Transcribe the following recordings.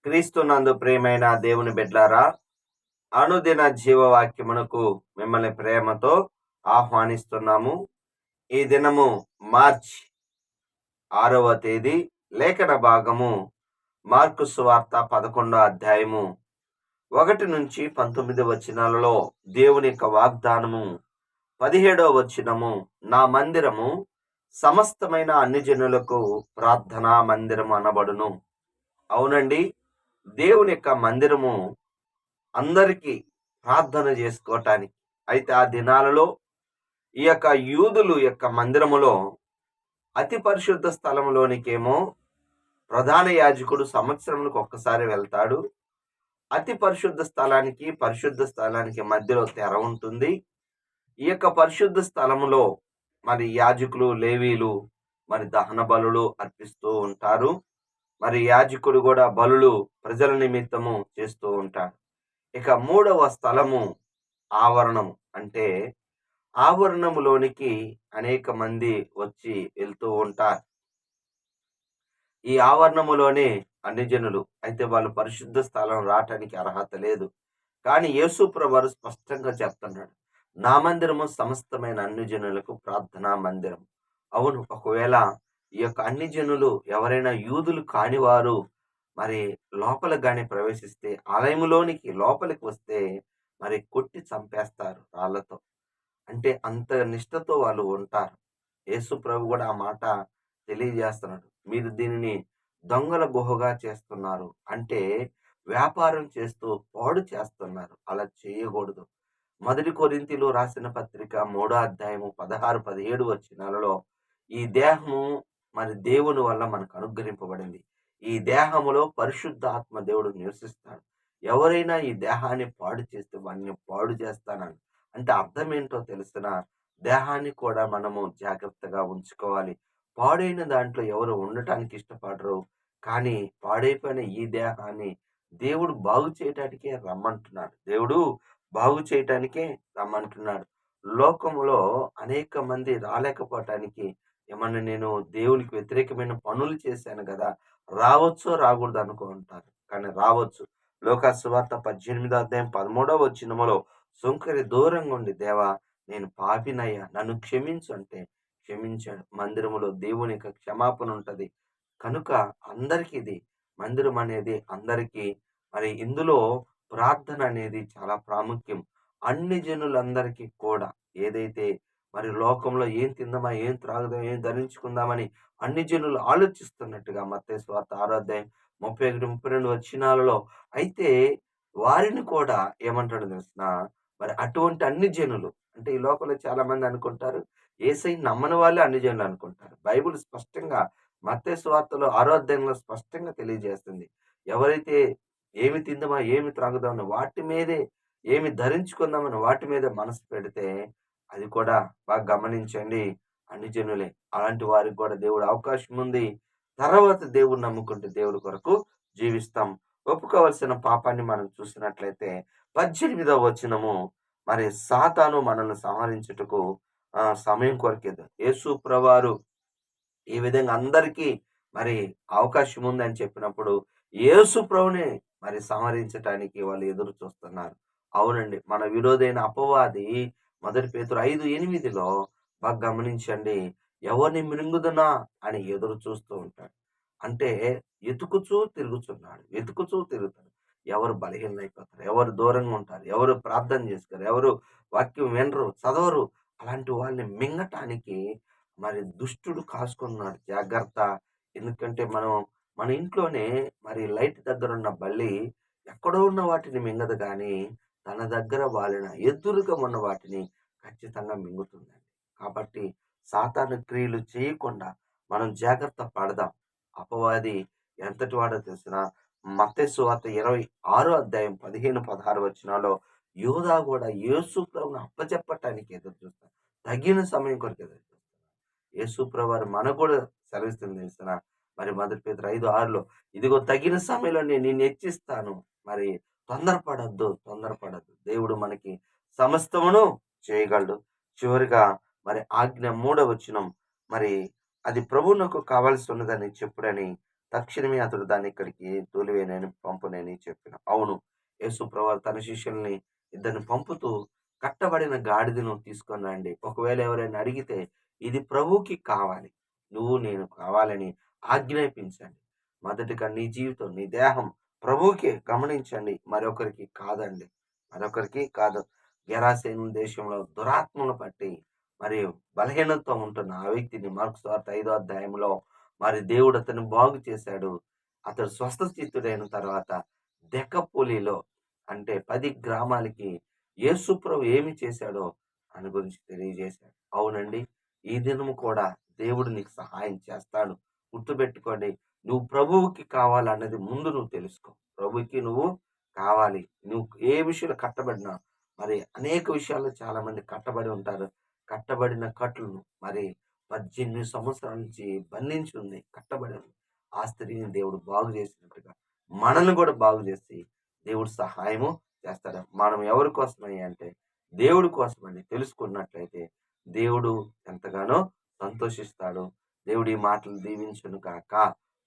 క్రీస్తునందు ప్రియమైన దేవుని బిడ్లారా, అనుదిన జీవవాక్యమునకు మిమ్మల్ని ప్రేమతో ఆహ్వానిస్తున్నాము. ఈ దినము మార్చి 6వ తేదీ. లేఖన భాగము మార్కు సువార్త 11వ అధ్యాయము 1 నుంచి 19 వచనాలలో దేవుని యొక్క వాగ్దానము. 17వ వచనము, నా మందిరము సమస్తమైన అన్ని జనులకు ప్రార్థనా మందిరము అనబడును. అవునండి, దేవుని యొక్క మందిరము అందరికీ ప్రార్థన చేసుకోవటానికి. అయితే ఆ దినాలలో ఈ యొక్క యూదులు యొక్క మందిరములో అతి పరిశుద్ధ స్థలంలోనికేమో ప్రధాన యాజకుడు సంవత్సరములకు ఒక్కసారి వెళ్తాడు. అతి పరిశుద్ధ స్థలానికి మధ్యలో తెర ఉంటుంది. ఈ యొక్క పరిశుద్ధ స్థలములో మరి యాజకులు, లేవీలు మరి దహన బలులు అర్పిస్తూ ఉంటారు. మరి యాజకుడు కూడా బలులు ప్రజల నిమిత్తము చేస్తూ ఉంటాడు. ఇక 3వ స్థలము ఆవరణము. అంటే ఆవరణములోనికి అనేక మంది వచ్చి వెళ్తూ ఉంటారు. ఈ ఆవరణములోనే అన్ని జనులు. అయితే వాళ్ళు పరిశుద్ధ స్థలం రావటానికి అర్హత లేదు. కానీ యేసు ప్రభువారు స్పష్టంగా చెప్తున్నాడు, నా మందిరము సమస్తమైన అన్ని జనులకు ప్రార్థనా మందిరం. అవును, ఒకవేళ ఈ యొక్క అన్ని జనులు ఎవరైనా యూదులు కానివారు మరి లోపలికి గాని ప్రవేశిస్తే, ఆలయములోనికి లోపలికి వస్తే మరి కొట్టి చంపేస్తారు రాళ్లతో. అంటే అంత నిష్టతో వాళ్ళు ఉంటారు. యేసు ప్రభు కూడా ఆ మాట తెలియజేస్తున్నాడు. మీరు దీనిని దొంగల గుహగా చేస్తున్నారు. అంటే వ్యాపారం చేస్తూ పాడు చేస్తున్నారు. అలా చేయకూడదు. 1 కొరింథీయులు రాసిన పత్రిక 3వ అధ్యాయము 16, 17 వచనాలలో ఈ దేహము మరి దేవుని వల్ల మనకు అనుగ్రహింపబడింది. ఈ దేహములో పరిశుద్ధాత్మ దేవుడు నివసిస్తాడు. ఎవరైనా ఈ దేహాన్ని పాడు చేస్తే వాడిని పాడు చేస్తానని. అంటే అర్థం ఏంటో తెలిసిన, దేహాన్ని కూడా మనము జాగ్రత్తగా ఉంచుకోవాలి. పాడైన దాంట్లో ఎవరు ఉండటానికి ఇష్టపడరు. కానీ పాడైపోయిన ఈ దేహాన్ని దేవుడు బాగు చేయటానికే రమ్మంటున్నాడు. దేవుడు బాగు చేయటానికే రమ్మంటున్నాడు. లోకములో అనేక మంది రాలేకపోవటానికి, ఏమన్నా నేను దేవునికి వ్యతిరేకమైన పనులు చేశాను కదా, రావచ్చో రాకూడదు అనుకుంటారు. కానీ రావచ్చు. లోకా సువార్త 18వ అధ్యాయం 13వ వచనములో, సుంకరి దూరంగా ఉండి, దేవా నేను పాపినయ్యా నన్ను క్షమించు అంటే క్షమించాడు. మందిరములో దేవుని యొక్క క్షమాపణ ఉంటది. కనుక అందరికీ ఇది మందిరం అనేది అందరికీ. మరి ఇందులో ప్రార్థన అనేది చాలా ప్రాముఖ్యం. అన్ని జనులందరికీ కూడా ఏదైతే మరి లోకంలో ఏం తిందామా, ఏం త్రాగుదాం, ఏం ధరించుకుందామని అన్ని జనులు ఆలోచిస్తున్నట్టుగా మత్తయి సువార్త 6వ అధ్యాయం 31, 32 వచనాలలో అయితే వారిని కూడా ఏమంటాడో తెలిసిన, మరి అటువంటి అన్ని జనులు అంటే ఈ లోకంలో చాలా మంది అనుకుంటారు యేసయ్యని నమ్మని వాళ్ళే అన్ని జనులు అనుకుంటారు. బైబిల్ స్పష్టంగా మత్తయి సువార్తలో 6వ అధ్యాయంలో స్పష్టంగా తెలియజేస్తుంది. ఎవరైతే ఏమి తిందామా, ఏమి త్రాగుదామని వాటి మీదే, ఏమి ధరించుకుందామని వాటి మీద మనసు పెడితే, అది కూడా బాగా గమనించండి, అన్ని జనులే. అలాంటి వారికి కూడా దేవుడు అవకాశం ఉంది. తర్వాత దేవుడిని నమ్ముకుంటే దేవుడి కొరకు జీవిస్తాం. ఒప్పుకోవలసిన పాపాన్ని మనం చూసినట్లయితే 18వ వచనము, మరి సాతాను మనల్ని సంహరించుటకు సమయం కొరకేదు. యేసు ప్రభువారు ఈ విధంగా అందరికీ మరి అవకాశం ఉందని చెప్పినప్పుడు యేసు ప్రభువుని మరి సంహరించటానికి వాళ్ళు ఎదురు చూస్తున్నారు. అవునండి, మన విరోధైన అపవాది 1 పేతురు 5:8లో బాగా గమనించండి, ఎవరిని మృంగుదునా అని ఎదురు చూస్తూ ఉంటాడు. అంటే వెతుకుచూ తిరుగుతాడు. ఎవరు బలహీనైపోతారు, ఎవరు దూరంగా ఉంటారు, ఎవరు ప్రార్థన చేసుకోరు, ఎవరు వాక్యం వినరు, చదవరు, అలాంటి వాళ్ళని మింగటానికి మరి దుష్టుడు కాసుకున్నాడు. జాగ్రత్త. ఎందుకంటే మన ఇంట్లోనే మరి లైట్ దగ్గర ఉన్న బల్లి ఎక్కడో ఉన్న వాటిని మింగదు కానీ తన దగ్గర వాలిన ఎదురుగా ఉన్న వాటిని ఖచ్చితంగా మింగుతుందండి. కాబట్టి సాతాను క్రియలు చేయకుండా మనం జాగ్రత్త పడదాం. అపవాది ఎంతటి వాడో తెలిసిన, మత్తయి సువార్త 26వ అధ్యాయం 15, 16 వచనాల్లో యూదా కూడా యేసు ప్రభువుని అప్పచెప్పటానికి ఎదురు చూస్తాడు. తగిన సమయం కొరకు ఎదురు చూస్తాడు. యేసు ప్రభువారు మనకు కూడా సెలవిస్తుంది తెలిసిన, మరి 1 పేతురు 5:6లో, ఇదిగో తగిన సమయంలో నేను నిన్ను హెచ్చిస్తాను, మరి తొందరపడద్దు. దేవుడు మనకి సమస్తమును చేయగలడు. చివరిగా మరి ఆజ్ఞ 3వ వచనం, మరి అది ప్రభువునకు కావాల్సి ఉన్నదని చెప్పుడని తక్షణమే అతడు దాన్ని ఇక్కడికి తోలివేనని పంపునని చెప్పిన. అవును, యేసు ప్రభువు తన శిష్యుల్ని ఇద్దరిని పంపుతూ కట్టబడిన గాడిదను తీసుకొని రండి. ఒకవేళ ఎవరైనా అడిగితే ఇది ప్రభువుకి కావాలి, నువ్వు నేను కావాలని ఆజ్ఞాపించండి. మొదటిగా నీ జీవితం, నీ దేహం ప్రభువుకే, గమనించండి, మరొకరికి కాదండి, మరొకరికి కాదు. గెరాసేను దేశంలో దురాత్మను పట్టి మరి బలహీనతతో ఉంటున్న ఆ వ్యక్తిని మార్కు సువార్త 5వ అధ్యాయంలో మరి దేవుడు అతన్ని బాగు చేశాడు. అతడు స్వస్థచిత్తుడైన తర్వాత దెకపొలిలో అంటే 10 గ్రామాలకి యేసు ప్రభు ఏమి చేశాడో అని గురించి తెలియజేశాడు. అవునండి, ఈ దినము కూడా దేవుడు నీకు సహాయం చేస్తాడు. గుర్తుపెట్టుకోండి, నువ్వు ప్రభువుకి కావాలన్నది ముందు నువ్వు తెలుసుకో. ప్రభువుకి నువ్వు కావాలి. నువ్వు ఏ విషయంలో కట్టబడినా, మరి అనేక విషయాల్లో చాలా మంది కట్టబడి ఉంటారు. కట్టబడిన కట్లను మరి 18 సంవత్సరాల నుంచి బంధించి ఉంది, కట్టబడి ఉంది. ఆ స్త్రీని దేవుడు బాగు చేసినట్టుగా మనల్ని కూడా బాగు చేసి దేవుడు సహాయము చేస్తాడు. మనం ఎవరి కోసమని అంటే దేవుడి కోసమని తెలుసుకున్నట్లయితే దేవుడు ఎంతగానో సంతోషిస్తాడు. దేవుడి ఈ మాటలు దీవించును గాక.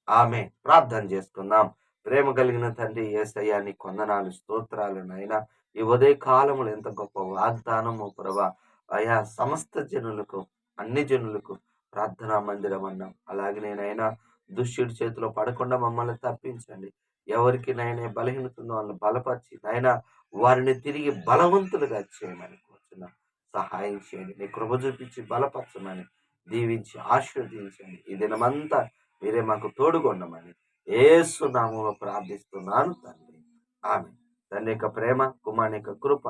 ఆమె ప్రార్థన చేసుకుందాం. ప్రేమ కలిగిన తండ్రి యేసయ్యా, నీ కొందనాలు, స్తోత్రాలు నాయనా. ఈ ఉదయ కాలములు ఎంత గొప్ప వాగ్దానము ప్రభా. అయా సమస్త జనులకు, అన్ని జనులకు ప్రార్థనా మందిరం అన్నాం. అలాగే నేనైనా దుష్టుడి చేతిలో పడకుండా మమ్మల్ని తప్పించండి. ఎవరికి నైనా బలహీనత ఉందో వాళ్ళని బలపరిచి నాయన వారిని తిరిగి బలవంతులుగా చేయమని కోరుచున్నాం. సహాయం చేయండి. నీ కృప చూపించి బలపరచమని దీవించి ఆశీర్వదించండి. ఈ దినమంతా మీరే మాకు తోడుగొండమని యేసు నామములో ప్రార్థిస్తున్నాను తండ్రి. ఆమె తండ్రి యొక్క ప్రేమ, కుమారుని యొక్క కృప,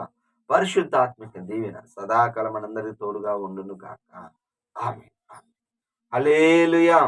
పరిశుద్ధాత్మిక దీవెన సదాకాలం మనందరికీ తోడుగా ఉండును గాక. ఆమె. హల్లెలూయా.